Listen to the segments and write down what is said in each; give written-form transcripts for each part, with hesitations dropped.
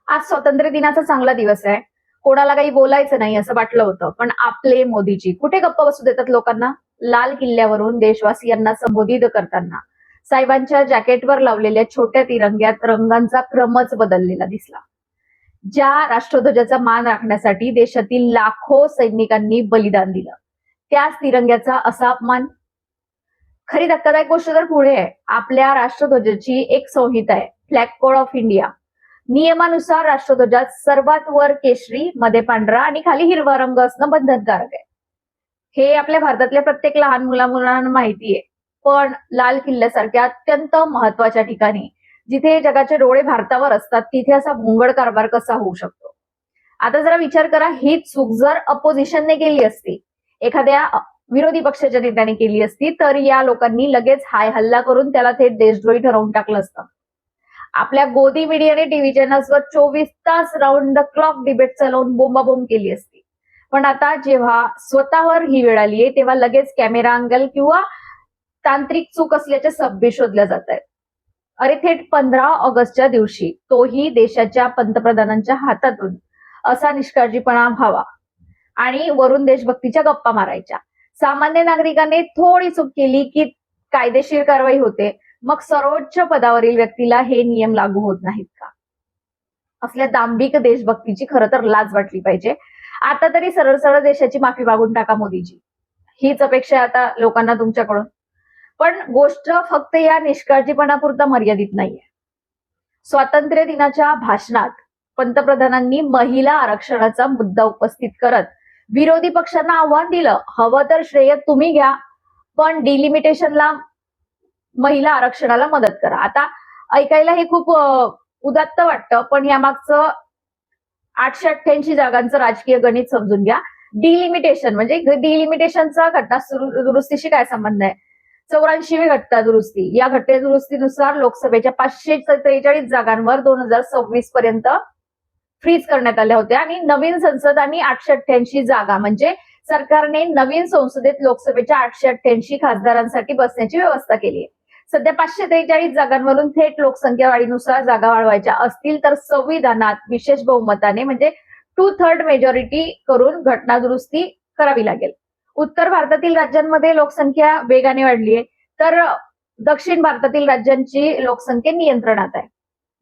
आज स्वातंत्र्य दिनाचा चांगला दिवस आहे. कोणाला काही बोलायचं नाही असं वाटलं होतं, पण आपले मोदीजी कुठे गप्प बसू देतात लोकांना. लाल किल्ल्यावरून देशवासियांना संबोधित करताना साहेबांच्या जॅकेटवर लावलेल्या छोट्या तिरंग्यात रंगांचा क्रमच बदललेला दिसला. ज्या राष्ट्रध्वजाचा मान राखण्यासाठी देशातील लाखो सैनिकांनी बलिदान दिलं, त्याच तिरंग्याचा असा अपमान. खरी धक्कादायक गोष्ट तर पुढे आहे. आपल्या राष्ट्रध्वजाची एक संहिता आहे, फ्लॅग कोड ऑफ इंडिया. नियमानुसार राष्ट्रध्वजात सर्वात वर केशरी, मध्ये पांढरा आणि खाली हिरवा रंग असणं बंधनकारक आहे. हे आपल्या भारतातल्या प्रत्येक लहान मुलांना माहिती आहे. पण लाल किल्ल्यासारख्या अत्यंत महत्वाच्या ठिकाणी, जिथे जगाचे डोळे भारतावर असतात, तिथे असा भोंगळ कारभार कसा होऊ शकतो. आता जरा विचार करा, ही चूक जर अपोजिशनने केली असती, एखाद्या विरोधी पक्षाच्या नेत्याने केली असती, तर या लोकांनी लगेच हाय हल्ला करून त्याला थेट देशद्रोही ठरवून टाकलं असतं. आपल्या गोदी मीडियाने टीव्ही चॅनल्सवर 24 तास राऊंड द क्लॉक डिबेट चालवून बोंबाबोंब केली असती. पण आता जेव्हा स्वतःवर ही वेळ आली आहे, तेव्हा लगेच कॅमेरा अँगल किंवा तांत्रिक चूक असल्याच्या सभ्य शोधल्या जात आहेत. अरे थेट 15 ऑगस्टच्या दिवशी, तोही देशाच्या पंतप्रधानांच्या हातातून, असा निष्काळजीपणा व्हावा आणि वरून देशभक्तीच्या गप्पा मारायच्या. सामान्य नागरिकांनी थोडी चूक केली की कायदेशीर कारवाई होते. मग सर्वोच्च पदावरील व्यक्तीला हे नियम लागू होत नाहीत का? असल्या दांभिक देशभक्तीची खरं तर लाज वाटली पाहिजे. आता तरी सरळ सरळ देशाची माफी मागून टाका मोदीजी, हीच अपेक्षा आहे आता लोकांना तुमच्याकडून. पण गोष्ट फक्त या निष्काळजीपणापुरता मर्यादित नाहीये. स्वातंत्र्य दिनाच्या भाषणात पंतप्रधानांनी महिला आरक्षणाचा मुद्दा उपस्थित करत विरोधी पक्षांना आव्हान दिलं, हवं तर श्रेय तुम्ही घ्या, पण डिलिमिटेशनला, महिला आरक्षणाला मदत करा. आता ऐकायला हे खूप उदात्त वाटतं, पण यामागचं 888 जागांचं राजकीय गणित समजून घ्या. डिलिमिटेशन म्हणजे डिलिमिटेशनचा घटना दुरुस्तीशी काय संबंध आहे? 84वी घटना दुरुस्ती, या घटने दुरुस्तीनुसार लोकसभेच्या 543 जागांवर 2026 पर्यंत फ्रीज करण्यात आल्या होत्या आणि नवीन संसद आणि 888 जागा म्हणजे सरकारने नवीन संसदेत लोकसभेच्या 888 खासदारांसाठी बसण्याची व्यवस्था केली आहे. सध्या 543 जागांवरून थेट लोकसंख्या वाढीनुसार जागा वाढवायच्या असतील तर संविधानात विशेष बहुमताने म्हणजे 2/3 मेजॉरिटी करून घटना दुरुस्ती करावी लागेल. उत्तर भारतातील राज्यांमध्ये लोकसंख्या वेगाने वाढली आहे, तर दक्षिण भारतातील राज्यांची लोकसंख्या नियंत्रणात आहे.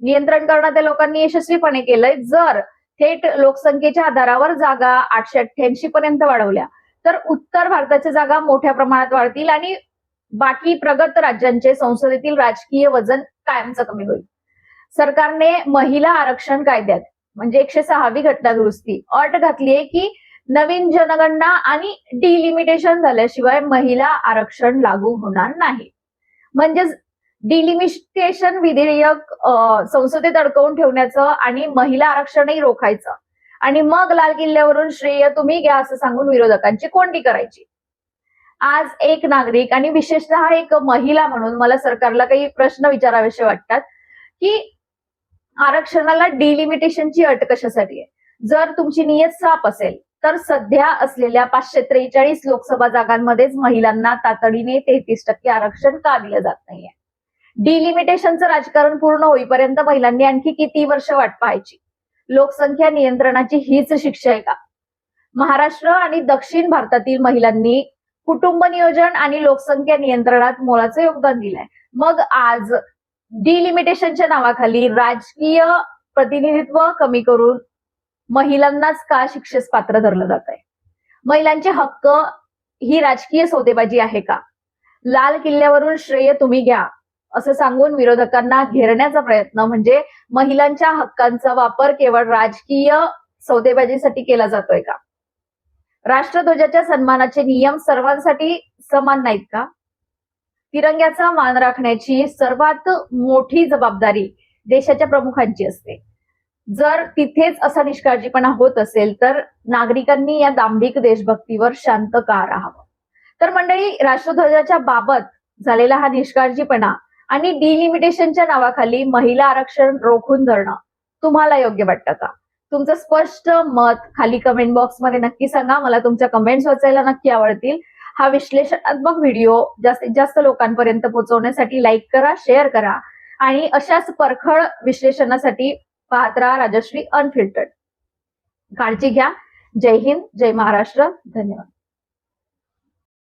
नियंत्रण करणाऱ्या लोकांनी यशस्वीपणे केलंय. जर थेट लोकसंख्येच्या आधारावर जागा 888 पर्यंत वाढवल्या तर उत्तर भारताच्या जागा मोठ्या प्रमाणात वाढतील आणि बाकी प्रगत राज्यांचे संसदेतील राजकीय वजन कायमचं कमी होईल. सरकारने महिला आरक्षण कायद्यात म्हणजे 106वी घटना दुरुस्ती अट घातली आहे की नवीन जनगणना आणि डिलिमिटेशन झाल्याशिवाय महिला आरक्षण लागू होणार नाही. म्हणजेच डिलिमिटेशन विधेयक संसदेत अडकवून ठेवण्याचं आणि महिला आरक्षणही रोखायचं आणि मग लाल किल्ल्यावरून श्रेय तुम्ही घ्या असं सांगून विरोधकांची कोंडी करायची. आज एक नागरिक आणि विशेषतः एक महिला म्हणून मला सरकारला काही प्रश्न विचारावेसे वाटतात की आरक्षणाला डिलिमिटेशनची अट कशासाठी आहे? जर तुमची नियत साफ असेल तर सध्या असलेल्या 543 लोकसभा जागांमध्येच महिलांना तातडीने 33% आरक्षण का दिलं जात नाहीये? डिलिमिटेशनचं राजकारण पूर्ण होईपर्यंत महिलांनी आणखी किती वर्ष वाट पाहायची? लोकसंख्या नियंत्रणाची हीच शिक्षा आहे का? महाराष्ट्र आणि दक्षिण भारतातील महिलांनी कुटुंब नियोजन आणि लोकसंख्या नियंत्रणात मोलाचं योगदान दिलंय. मग आज डिलिमिटेशनच्या नावाखाली राजकीय प्रतिनिधित्व कमी करून महिलांनाच का शिक्षेस पात्र धरलं जात आहे? महिलांचे हक्क ही राजकीय सौदेबाजी आहे का? लाल किल्ल्यावरून श्रेय तुम्ही घ्या असं सांगून विरोधकांना घेरण्याचा प्रयत्न म्हणजे महिलांच्या हक्कांचा वापर केवळ राजकीय सौदेबाजीसाठी केला जातोय का? राष्ट्रध्वजाच्या सन्मानाचे नियम सर्वांसाठी समान नाहीत का? तिरंग्याचा मान राखण्याची सर्वात मोठी जबाबदारी देशाच्या प्रमुखांची असते. जर तिथेच असा निष्काळजीपणा होत असेल तर नागरिकांनी या दांभिक देशभक्तीवर शांत का राहावं? तर मंडळी, राष्ट्रध्वजाच्या बाबत झालेला हा निष्काळजीपणा आणि डिलिमिटेशनच्या नावाखाली महिला आरक्षण रोखून धरणं तुम्हाला योग्य वाटतं का? तुमचं स्पष्ट मत खाली कमेंट बॉक्समध्ये नक्की सांगा. मला तुमच्या कमेंट्स वाचायला नक्की आवडतील. हा विश्लेषणात्मक व्हिडिओ जास्तीत जास्त लोकांपर्यंत पोहोचवण्यासाठी लाईक करा, शेअर करा आणि अशाच परखड विश्लेषणासाठी पाहत राहा राजश्री अनफिल्टर्ड. काळजी घ्या. जय हिंद, जय महाराष्ट्र. धन्यवाद.